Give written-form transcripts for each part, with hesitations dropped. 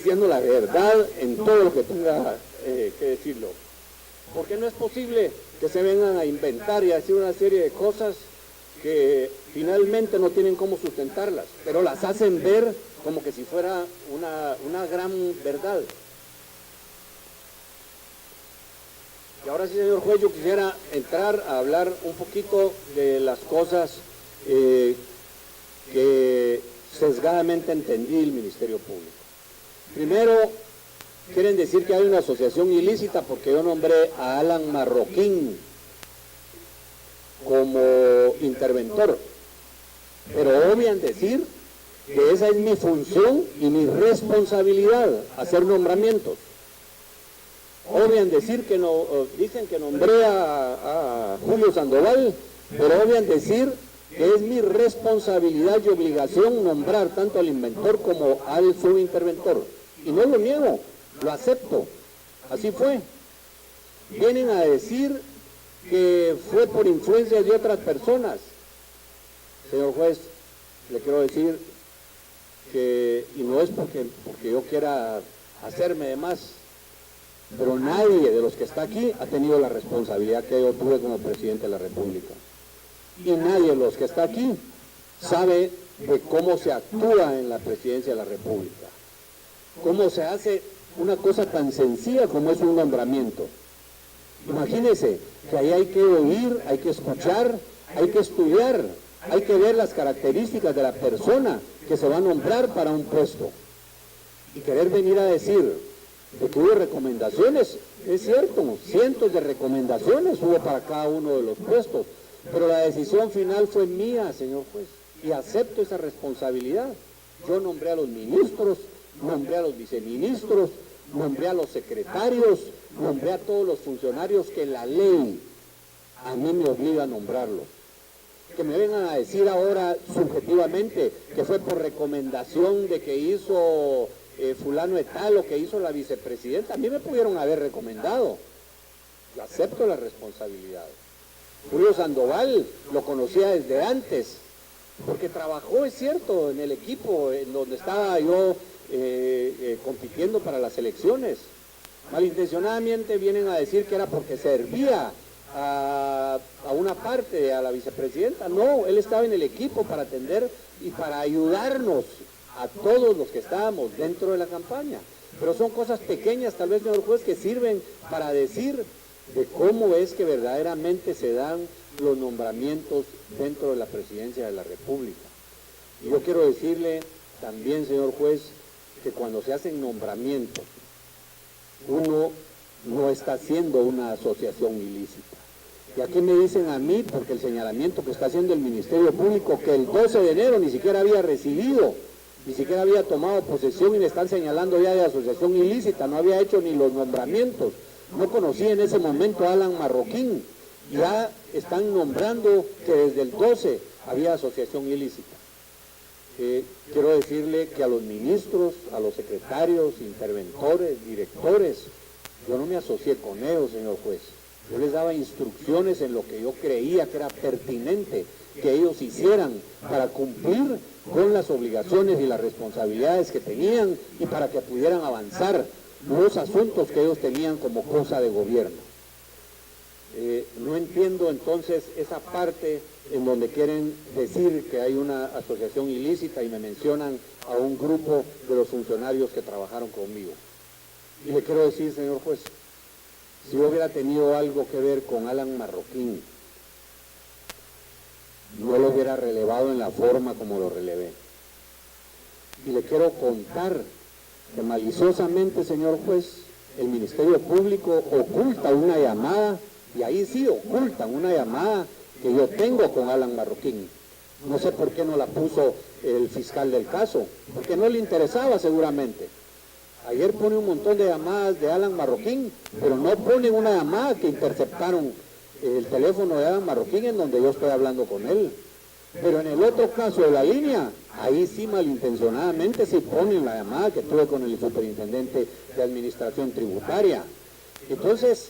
diciendo la verdad en todo lo que tenga que decirlo. Porque no es posible que se vengan a inventar y a decir una serie de cosas que finalmente no tienen cómo sustentarlas, pero las hacen ver como que si fuera una gran verdad. Y ahora sí, señor juez, yo quisiera entrar a hablar un poquito de las cosas que sesgadamente entendí el Ministerio Público. Primero, quieren decir que hay una asociación ilícita porque yo nombré a Alan Marroquín como interventor, pero obvian decir que esa es mi función y mi responsabilidad, hacer nombramientos. Obvian decir que no, dicen que nombré a Julio Sandoval, pero obvian decir que es mi responsabilidad y obligación nombrar tanto al inventor como al subinterventor. Y no lo niego, lo acepto, así fue. Vienen a decir que fue por influencia de otras personas. Señor juez, le quiero decir que, y no es porque yo quiera hacerme de más, pero nadie de los que está aquí ha tenido la responsabilidad que yo tuve como presidente de la República. Y nadie de los que está aquí sabe de cómo se actúa en la presidencia de la República. Cómo se hace una cosa tan sencilla como es un nombramiento. Imagínense que ahí hay que oír, hay que escuchar, hay que estudiar, hay que ver las características de la persona que se va a nombrar para un puesto. Y querer venir a decir de que hubo recomendaciones, es cierto, cientos de recomendaciones hubo para cada uno de los puestos, pero la decisión final fue mía, señor juez, y acepto esa responsabilidad. Yo nombré a los ministros, nombré a los viceministros, nombré a los secretarios, nombré a todos los funcionarios que la ley a mí me obliga a nombrarlos. Que me vengan a decir ahora subjetivamente que fue por recomendación de que hizo fulano de tal o que hizo la vicepresidenta, a mí me pudieron haber recomendado. Yo acepto la responsabilidad. Julio Sandoval lo conocía desde antes, porque trabajó, es cierto, en el equipo en donde estaba yo compitiendo para las elecciones. Malintencionadamente vienen a decir que era porque servía a una parte, a la vicepresidenta. No, él estaba en el equipo para atender y para ayudarnos a todos los que estábamos dentro de la campaña. Pero son cosas pequeñas, tal vez, señor juez, que sirven para decir de cómo es que verdaderamente se dan los nombramientos dentro de la presidencia de la República. Y yo quiero decirle también, señor juez, que cuando se hacen nombramientos, uno no está haciendo una asociación ilícita. Y aquí me dicen a mí, porque el señalamiento que está haciendo el Ministerio Público, que el 12 de enero ni siquiera había recibido, ni siquiera había tomado posesión y le están señalando ya de asociación ilícita, no había hecho ni los nombramientos. No conocí en ese momento a Alan Marroquín, ya están nombrando que desde el 12 había asociación ilícita. Quiero decirle que a los ministros, a los secretarios, interventores, directores, yo no me asocié con ellos, señor juez. Yo les daba instrucciones en lo que yo creía que era pertinente que ellos hicieran para cumplir con las obligaciones y las responsabilidades que tenían y para que pudieran avanzar los asuntos que ellos tenían como cosa de gobierno. No entiendo entonces esa parte en donde quieren decir que hay una asociación ilícita y me mencionan a un grupo de los funcionarios que trabajaron conmigo. Y le quiero decir, señor juez, si yo hubiera tenido algo que ver con Alan Marroquín, no lo hubiera relevado en la forma como lo relevé. Y le quiero contar que maliciosamente, señor juez, el Ministerio Público oculta una llamada, y ahí sí ocultan una llamada que yo tengo con Alan Marroquín. No sé por qué no la puso el fiscal del caso, porque no le interesaba seguramente. Ayer pone un montón de llamadas de Alan Marroquín, pero no ponen una llamada que interceptaron el teléfono de Alan Marroquín en donde yo estoy hablando con él. Pero en el otro caso de la línea, ahí sí malintencionadamente sí ponen la llamada que tuve con el superintendente de administración tributaria. Entonces,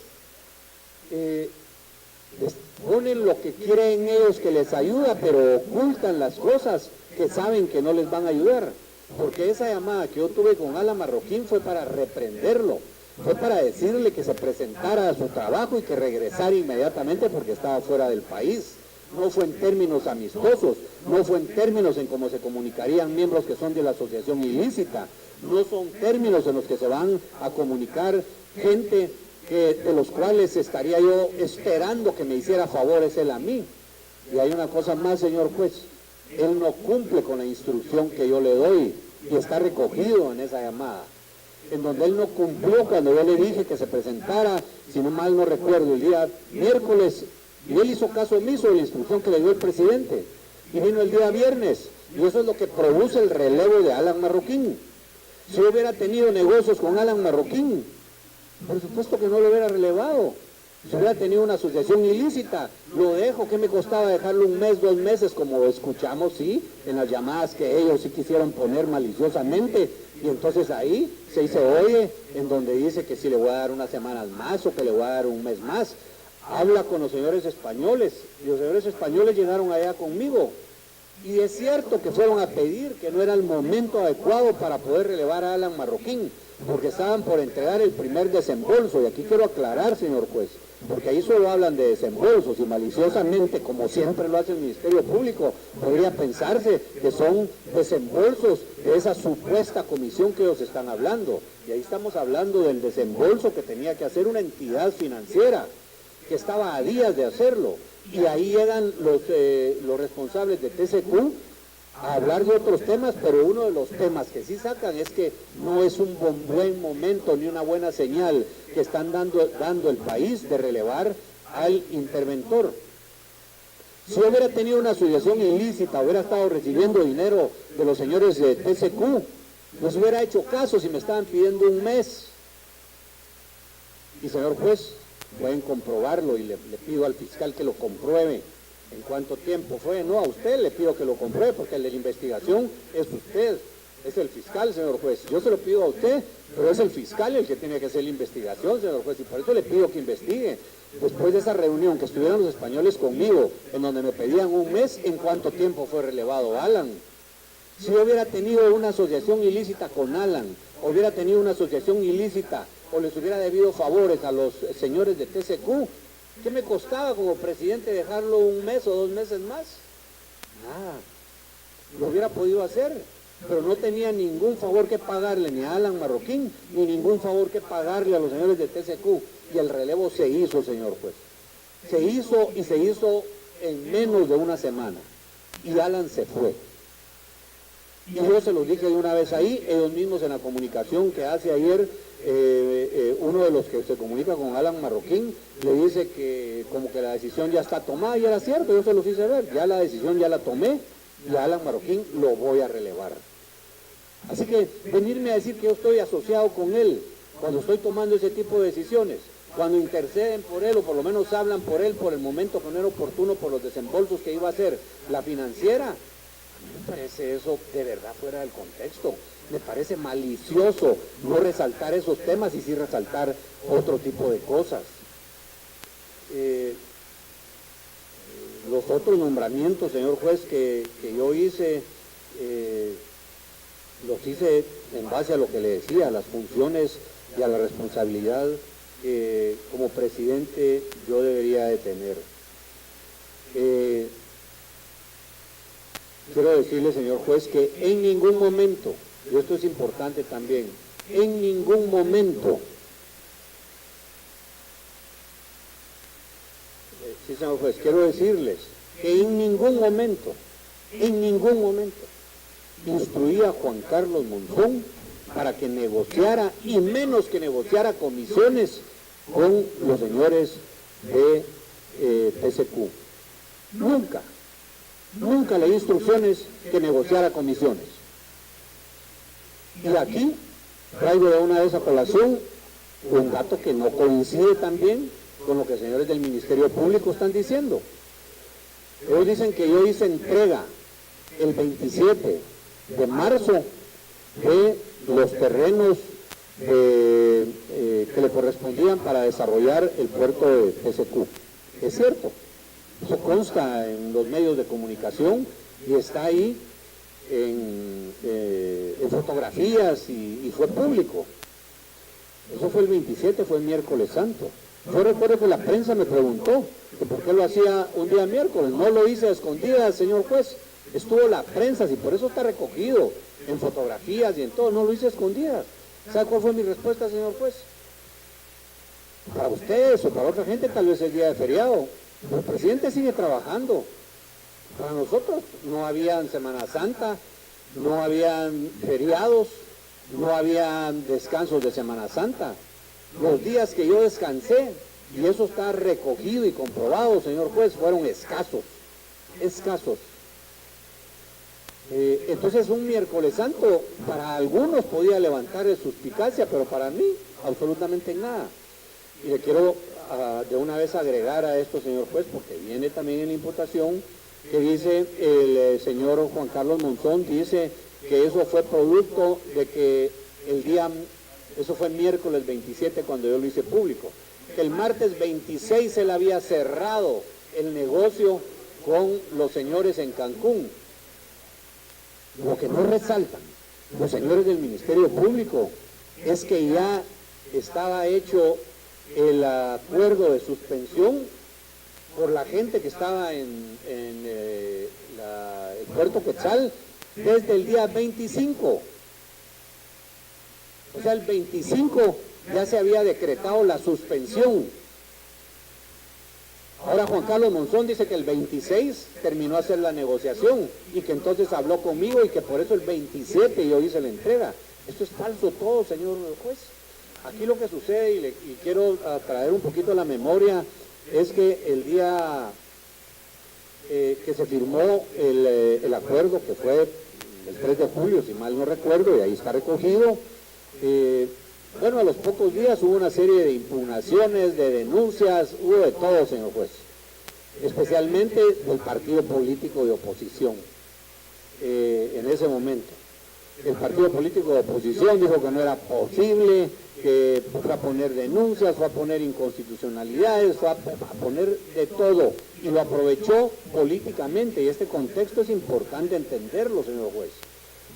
les ponen lo que creen ellos que les ayuda, pero ocultan las cosas que saben que no les van a ayudar. porque esa llamada que yo tuve con Alan Marroquín fue para reprenderlo, fue para decirle que se presentara a su trabajo y que regresara inmediatamente porque estaba fuera del país. No fue en términos amistosos, no fue en términos en cómo se comunicarían miembros que son de la asociación ilícita, no son términos en los que se van a comunicar gente de los cuales estaría yo esperando que me hiciera favores él a mí. Y hay una cosa más, señor juez, él no cumple con la instrucción que yo le doy y está recogido en esa llamada, en donde él no cumplió cuando yo le dije que se presentara, si no mal no recuerdo, el día miércoles, y él hizo caso omiso de la instrucción que le dio el presidente, y vino el día viernes, y eso es lo que produce el relevo de Alan Marroquín. Si yo hubiera tenido negocios con Alan Marroquín, por supuesto que no lo hubiera relevado. Si hubiera tenido una asociación ilícita, lo dejo. ¿Qué me costaba dejarlo un mes, 2 meses, como escuchamos, sí, en las llamadas que ellos sí quisieron poner maliciosamente? Y entonces ahí se oye en donde dice que si le voy a dar unas semanas más o que le voy a dar un mes más. Habla con los señores españoles, y los señores españoles llegaron allá conmigo. Y es cierto que fueron a pedir que no era el momento adecuado para poder relevar a Alan Marroquín, porque estaban por entregar el primer desembolso. Y aquí quiero aclarar, señor juez, porque ahí solo hablan de desembolsos y maliciosamente, como siempre lo hace el Ministerio Público, podría pensarse que son desembolsos de esa supuesta comisión que ellos están hablando. Y ahí estamos hablando del desembolso que tenía que hacer una entidad financiera, que estaba a días de hacerlo. Y ahí llegan los responsables de TCQ a hablar de otros temas, pero uno de los temas que sí sacan es que no es un buen momento ni una buena señal que están dando el país de relevar al interventor. Si hubiera tenido una asociación ilícita, hubiera estado recibiendo dinero de los señores de TCQ, les hubiera hecho caso si me estaban pidiendo un mes. Y señor juez, pueden comprobarlo y le pido al fiscal que lo compruebe. ¿En cuánto tiempo fue? No, a usted le pido que lo compruebe, porque el de la investigación es usted, es el fiscal, señor juez. Yo se lo pido a usted, pero es el fiscal el que tiene que hacer la investigación, señor juez, y por eso le pido que investigue. Después de esa reunión que estuvieron los españoles conmigo, en donde me pedían un mes, ¿en cuánto tiempo fue relevado Alan? Si yo hubiera tenido una asociación ilícita con Alan, hubiera tenido una asociación ilícita, o les hubiera debido favores a los señores de TCQ, ¿qué me costaba como presidente dejarlo un mes o 2 meses más? Nada. Lo hubiera podido hacer, pero no tenía ningún favor que pagarle ni a Alan Marroquín, ni ningún favor que pagarle a los señores de TCQ. Y el relevo se hizo, señor juez. Se hizo y se hizo en menos de una semana. Y Alan se fue. Y yo se los dije de una vez ahí, ellos mismos en la comunicación que hace ayer, uno de los que se comunica con Alan Marroquín le dice que como que la decisión ya está tomada, y era cierto, yo se los hice ver, ya la decisión ya la tomé, y a Alan Marroquín lo voy a relevar. Así que venirme a decir que yo estoy asociado con él cuando estoy tomando ese tipo de decisiones, cuando interceden por él o por lo menos hablan por él por el momento que no era oportuno, por los desembolsos que iba a hacer la financiera, me parece eso de verdad fuera del contexto. Me parece malicioso no resaltar esos temas y sí resaltar otro tipo de cosas. Los otros nombramientos, señor juez, que yo hice, los hice en base a lo que le decía, a las funciones y a la responsabilidad que como presidente yo debería de tener. Quiero decirle, señor juez, que en ningún momento, y esto es importante también, en ningún momento, sí, señor juez, quiero decirles que en ningún momento, instruía a Juan Carlos Monzón para que negociara, y menos que negociara comisiones con los señores de TCQ. Nunca le di instrucciones que negociara comisiones. Y aquí traigo de una vez a colación un dato que no coincide también con lo que los señores del Ministerio Público están diciendo. Ellos dicen que yo hice entrega el 27 de marzo de los terrenos que le correspondían para desarrollar el puerto de TCQ. Es cierto, eso consta en los medios de comunicación y está ahí en fotografías y fue público. Eso fue el 27, fue el miércoles santo. Yo recuerdo que la prensa me preguntó que por qué lo hacía un día miércoles. No lo hice a escondidas, señor juez. Estuvo la prensa, y por eso está recogido en fotografías y en todo. No lo hice a escondidas. ¿Sabe cuál fue mi respuesta, señor juez? Para ustedes o para otra gente tal vez es día de feriado. El presidente sigue trabajando. Para nosotros no había Semana Santa, no habían feriados, no habían descansos de Semana Santa. Los días que yo descansé, y eso está recogido y comprobado, señor juez, fueron escasos. Entonces un miércoles santo para algunos podía levantar suspicacia, pero para mí absolutamente nada. Y le quiero de una vez agregar a esto, señor juez, porque viene también en la imputación que dice el señor Juan Carlos Monzón, dice que eso fue producto de que eso fue miércoles 27 cuando yo lo hice público, que el martes 26 él había cerrado el negocio con los señores en Cancún. Lo que no resaltan los señores del Ministerio Público es que ya estaba hecho el acuerdo de suspensión por la gente que estaba en el puerto Quetzal desde el día 25. O sea, el 25 ya se había decretado la suspensión. Ahora Juan Carlos Monzón dice que el 26 terminó a hacer la negociación y que entonces habló conmigo y que por eso el 27 yo hice la entrega. Esto es falso todo, señor juez. Aquí lo que sucede, y quiero traer un poquito a la memoria, es que el día que se firmó el acuerdo, que fue el 3 de julio, si mal no recuerdo, y ahí está recogido, bueno, a los pocos días hubo una serie de impugnaciones, de denuncias, hubo de todo, señor juez, especialmente del partido político de oposición en ese momento. El partido político de oposición dijo que no era posible, que fue a poner denuncias, fue a poner inconstitucionalidades, fue a poner de todo, y lo aprovechó políticamente, y este contexto es importante entenderlo, señor juez.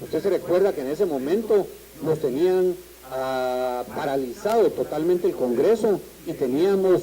Usted se recuerda que en ese momento nos tenían paralizado totalmente el Congreso y teníamos